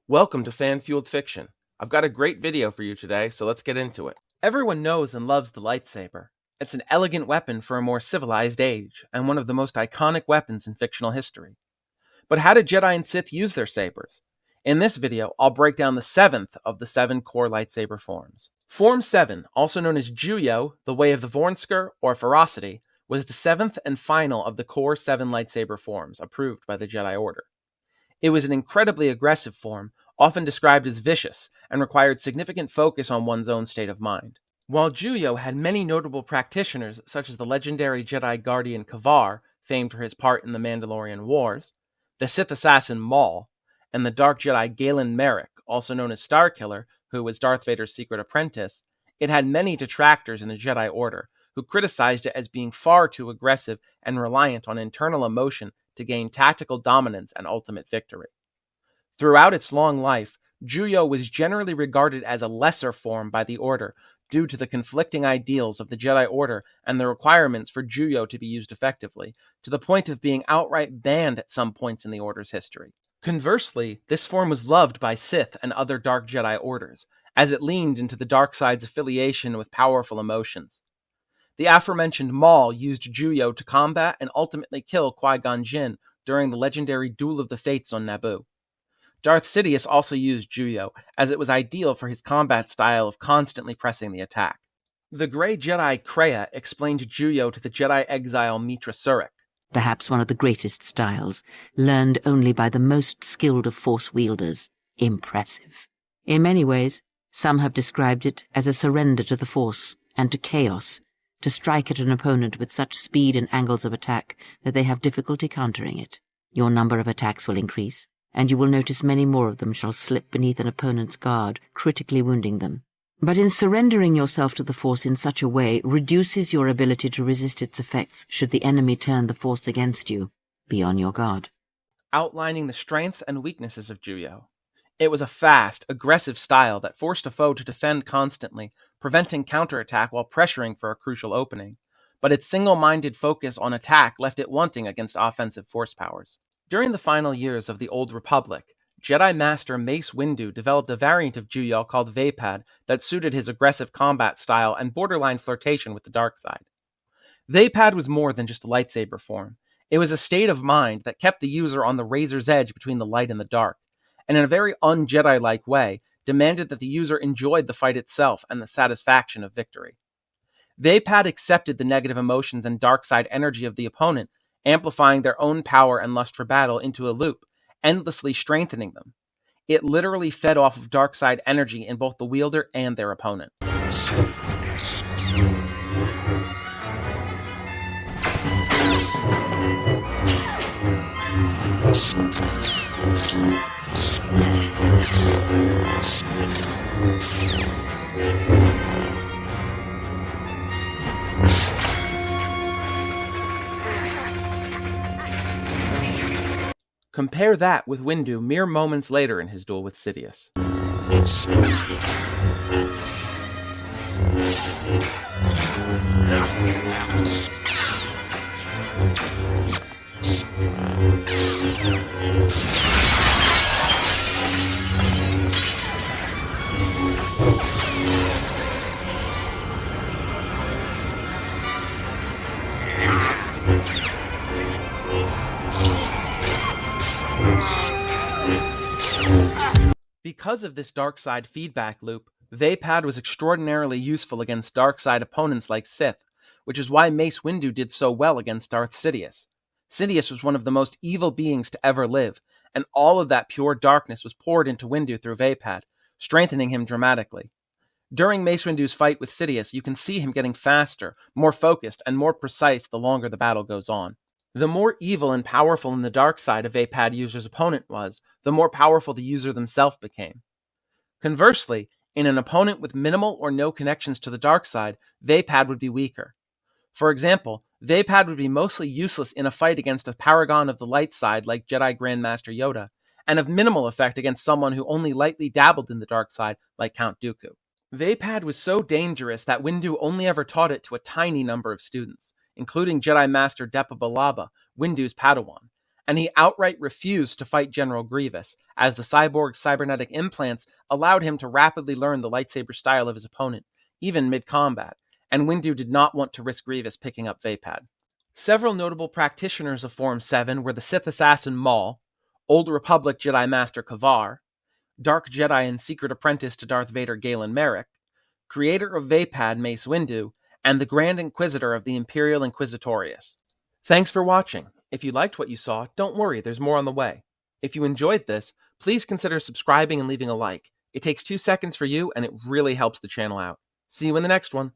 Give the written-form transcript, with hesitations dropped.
Welcome to Fan-Fueled Fiction. I've got a great video for you today, so let's get into it. Everyone knows and loves the lightsaber. It's an elegant weapon for a more civilized age, and one of the most iconic weapons in fictional history. But how did Jedi and Sith use their sabers? In this video, I'll break down the 7th of the 7 core lightsaber forms. Form 7, also known as Juyo, the Way of the Vornsker, or Ferocity, was the 7th and final of the core 7 lightsaber forms approved by the Jedi Order. It was an incredibly aggressive form, often described as vicious, and required significant focus on one's own state of mind. While Juyo had many notable practitioners, such as the legendary Jedi Guardian Kavar, famed for his part in the Mandalorian Wars, the Sith assassin Maul, and the Dark Jedi Galen Merrick, also known as Starkiller, who was Darth Vader's secret apprentice, it had many detractors in the Jedi Order, who criticized it as being far too aggressive and reliant on internal emotion to gain tactical dominance and ultimate victory. Throughout its long life, Juyo was generally regarded as a lesser form by the Order due to the conflicting ideals of the Jedi Order and the requirements for Juyo to be used effectively, to the point of being outright banned at some points in the Order's history. Conversely, this form was loved by Sith and other Dark Jedi Orders, as it leaned into the dark side's affiliation with powerful emotions. The aforementioned Maul used Juyo to combat and ultimately kill Qui-Gon Jinn during the legendary Duel of the Fates on Naboo. Darth Sidious also used Juyo, as it was ideal for his combat style of constantly pressing the attack. The Grey Jedi Kreia explained Juyo to the Jedi exile Mitra Surik. Perhaps one of the greatest styles, learned only by the most skilled of Force wielders. Impressive. In many ways, some have described it as a surrender to the Force and to chaos, to strike at an opponent with such speed and angles of attack that they have difficulty countering it. Your number of attacks will increase, and you will notice many more of them shall slip beneath an opponent's guard, critically wounding them. But in surrendering yourself to the Force in such a way reduces your ability to resist its effects should the enemy turn the Force against you. Be on your guard. Outlining the strengths and weaknesses of Juyo. It was a fast, aggressive style that forced a foe to defend constantly, preventing counterattack while pressuring for a crucial opening. But its single-minded focus on attack left it wanting against offensive force powers. During the final years of the Old Republic, Jedi Master Mace Windu developed a variant of Juyo called VII that suited his aggressive combat style and borderline flirtation with the dark side. VII was more than just a lightsaber form. It was a state of mind that kept the user on the razor's edge between the light and the dark, and in a very un-Jedi-like way, demanded that the user enjoyed the fight itself and the satisfaction of victory. VII accepted the negative emotions and dark side energy of the opponent, amplifying their own power and lust for battle into a loop, endlessly strengthening them. It literally fed off of dark side energy in both the wielder and their opponent. Compare that with Windu mere moments later in his duel with Sidious. Because of this dark side feedback loop, VII was extraordinarily useful against dark side opponents like Sith, which is why Mace Windu did so well against Darth Sidious. Sidious was one of the most evil beings to ever live, and all of that pure darkness was poured into Windu through VII, strengthening him dramatically. During Mace Windu's fight with Sidious, you can see him getting faster, more focused, and more precise the longer the battle goes on. The more evil and powerful in the dark side a VII user's opponent was, the more powerful the user themselves became. Conversely, in an opponent with minimal or no connections to the dark side, VII would be weaker. For example, VII would be mostly useless in a fight against a paragon of the light side like Jedi Grandmaster Yoda, and of minimal effect against someone who only lightly dabbled in the dark side like Count Dooku. VII was so dangerous that Windu only ever taught it to a tiny number of students, including Jedi Master Depa Billaba, Windu's Padawan, and he outright refused to fight General Grievous, as the cyborg's cybernetic implants allowed him to rapidly learn the lightsaber style of his opponent, even mid-combat, and Windu did not want to risk Grievous picking up Vaapad. Several notable practitioners of Form 7 were the Sith assassin Maul, Old Republic Jedi Master Kavar, Dark Jedi and secret apprentice to Darth Vader Galen Merrick, creator of Vaapad Mace Windu, and the Grand Inquisitor of the Imperial Inquisitorius. Thanks for watching. If you liked what you saw, don't worry, there's more on the way. If you enjoyed this, please consider subscribing and leaving a like. It takes 2 seconds for you, and it really helps the channel out. See you in the next one.